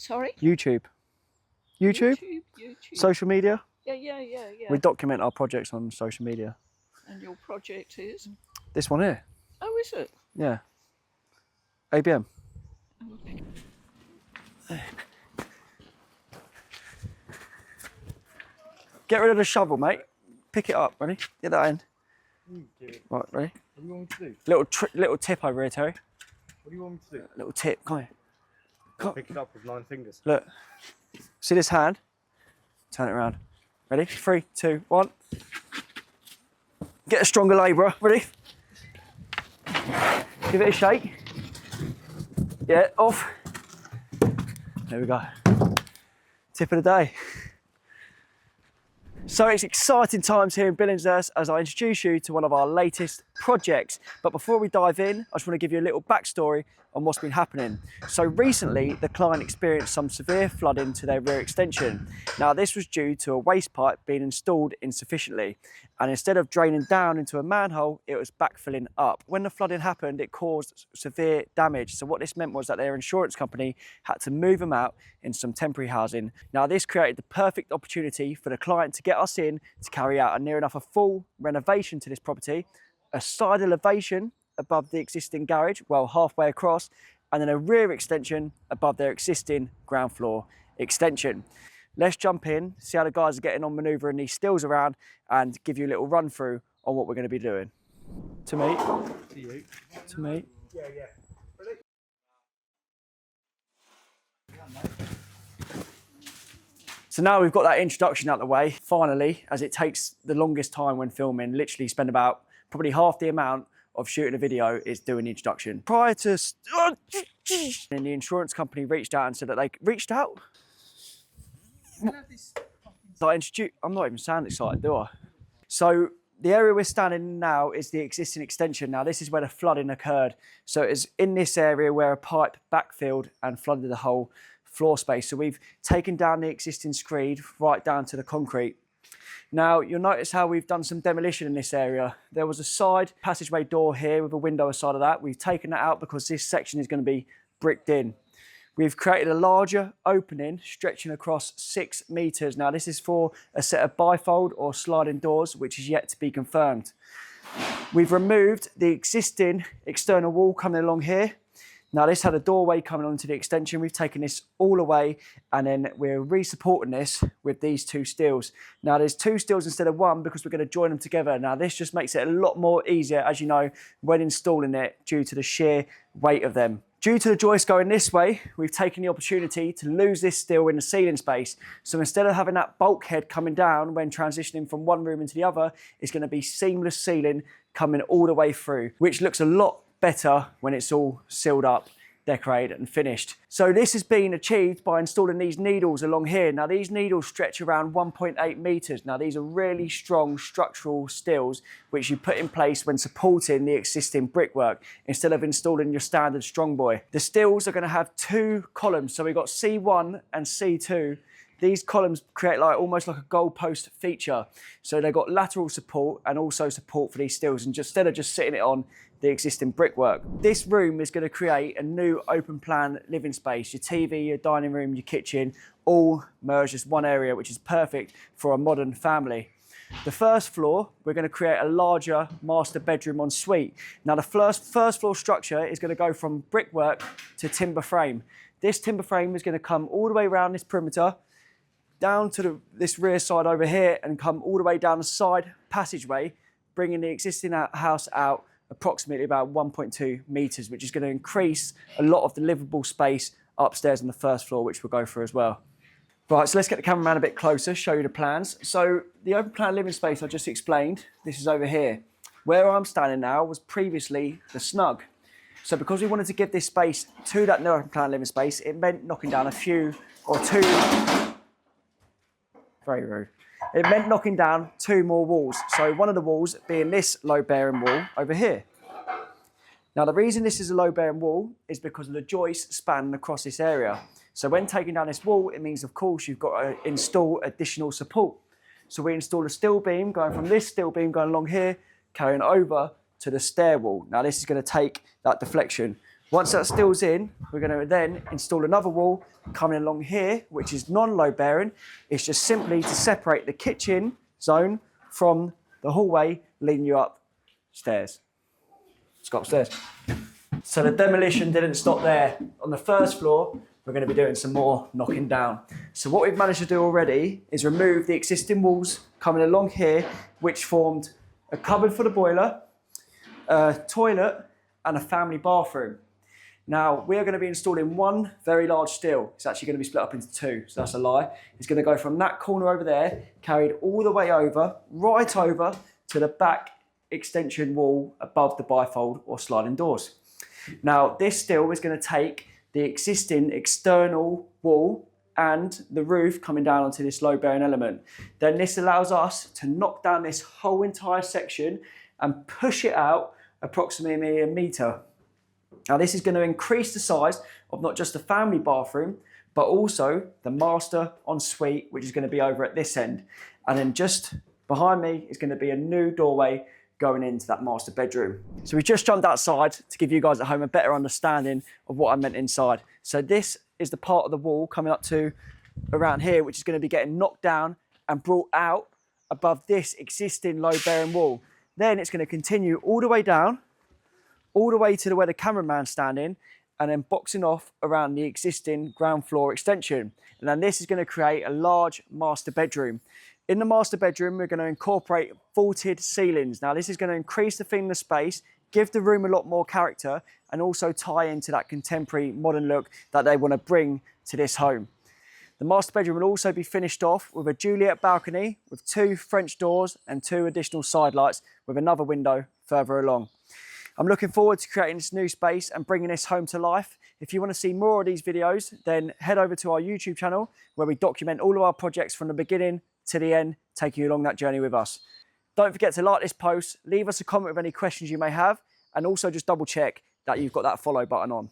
Sorry? YouTube. YouTube? Social media? Yeah. We document our projects on social media. And your project is? This one here. Oh, is it? Yeah. ABM. Get rid of the shovel, mate. Pick it up, ready? Get that in. Right, ready? What do you want me to do? Little tip over here, Terry. What do you want me to do? Little tip, come here. Come. Pick it up with 9 fingers. Look. See this hand? Turn it around. Ready? 3, 2, 1. Get a stronger labourer. Ready? Give it a shake. Yeah, off. There we go. Tip of the day. So it's exciting times here in Billingshurst as I introduce you to one of our latest projects. But before we dive in, I just want to give you a little backstory on what's been happening. So recently, the client experienced some severe flooding to their rear extension. Now this was due to a waste pipe being installed insufficiently. And instead of draining down into a manhole, it was backfilling up. When the flooding happened, it caused severe damage. So what this meant was that their insurance company had to move them out in some temporary housing. Now this created the perfect opportunity for the client to get us in to carry out a near enough a full renovation to this property, a side elevation above the existing garage, well halfway across, and then a rear extension above their existing ground floor extension. Let's jump in, see how the guys are getting on manoeuvring these stills around and give you a little run through on what we're going to be doing. To me. To you. To me. Yeah. Ready? So now we've got that introduction out of the way, finally, as it takes the longest time when filming, literally spend about probably half the amount of shooting a video is doing the introduction. Prior to, and the insurance company reached out and said that they reached out. I'm not even sounding excited, do I? So the area we're standing in now is the existing extension. Now this is where the flooding occurred. So it's in this area where a pipe backfilled and flooded the whole floor space. So we've taken down the existing screed right down to the concrete. Now you'll notice how we've done some demolition in this area. There was a side passageway door here with a window aside of that. We've taken that out because this section is going to be bricked in. We've created a larger opening stretching across 6 metres. Now this is for a set of bifold or sliding doors, which is yet to be confirmed. We've removed the existing external wall coming along here. Now this had a doorway coming onto the extension. We've taken this all away and then we're re-supporting this with these 2 steels. Now there's 2 steels instead of 1 because we're going to join them together. Now this just makes it a lot more easier, as you know, when installing it due to the sheer weight of them. Due to the joist going this way, we've taken the opportunity to lose this steel in the ceiling space. So instead of having that bulkhead coming down when transitioning from one room into the other, it's going to be seamless ceiling coming all the way through, which looks a lot better when it's all sealed up, decorated and finished. So this has been achieved by installing these needles along here. Now these needles stretch around 1.8 metres. Now these are really strong structural steels which you put in place when supporting the existing brickwork instead of installing your standard strongboy. The steels are going to have 2 columns. So we've got C1 and C2. These columns create almost like a goalpost feature. So they've got lateral support and also support for these steels, and instead of just sitting it on the existing brickwork. This room is going to create a new open plan living space. Your TV, your dining room, your kitchen, all merged as one area, which is perfect for a modern family. The first floor, we're going to create a larger master bedroom en suite. Now the first floor structure is going to go from brickwork to timber frame. This timber frame is going to come all the way around this perimeter, down to this rear side over here and come all the way down the side passageway, bringing the existing house out approximately about 1.2 metres, which is going to increase a lot of the livable space upstairs on the first floor, which we'll go through as well. Right, so let's get the cameraman a bit closer, show you the plans. So the open plan living space I just explained, this is over here. Where I'm standing now was previously the snug. So because we wanted to give this space to that new open plan living space, it meant knocking down a few or 2, very rude. It meant knocking down 2 more walls. So one of the walls being this load-bearing wall over here. Now the reason this is a load-bearing wall is because of the joist spanning across this area. So when taking down this wall, it means of course you've got to install additional support. So we install a steel beam going from this steel beam going along here, carrying over to the stair wall. Now this is going to take that deflection Once that steel's in, we're going to then install another wall coming along here, which is non-load bearing. It's just simply to separate the kitchen zone from the hallway leading you upstairs. Let's go upstairs. So the demolition didn't stop there. On the first floor, we're going to be doing some more knocking down. So what we've managed to do already is remove the existing walls coming along here, which formed a cupboard for the boiler, a toilet, and a family bathroom. Now, we are going to be installing one very large steel. It's actually going to be split up into two, so that's a lie. It's going to go from that corner over there, carried all the way over, right over to the back extension wall above the bifold or sliding doors. Now, this steel is going to take the existing external wall and the roof coming down onto this load-bearing element. Then this allows us to knock down this whole entire section and push it out approximately a metre. Now this is going to increase the size of not just the family bathroom, but also the master ensuite, which is going to be over at this end. And then just behind me is going to be a new doorway going into that master bedroom. So we just jumped outside to give you guys at home a better understanding of what I meant inside. So this is the part of the wall coming up to around here, which is going to be getting knocked down and brought out above this existing load-bearing wall. Then it's going to continue all the way down, all the way to where the cameraman's standing, and then boxing off around the existing ground floor extension. And then this is going to create a large master bedroom. In the master bedroom, we're going to incorporate vaulted ceilings. Now this is going to increase the thing, the space, give the room a lot more character, and also tie into that contemporary modern look that they want to bring to this home. The master bedroom will also be finished off with a Juliet balcony with 2 French doors and 2 additional side lights with another window further along. I'm looking forward to creating this new space and bringing this home to life. If you want to see more of these videos, then head over to our YouTube channel where we document all of our projects from the beginning to the end, taking you along that journey with us. Don't forget to like this post, leave us a comment with any questions you may have, and also just double check that you've got that follow button on.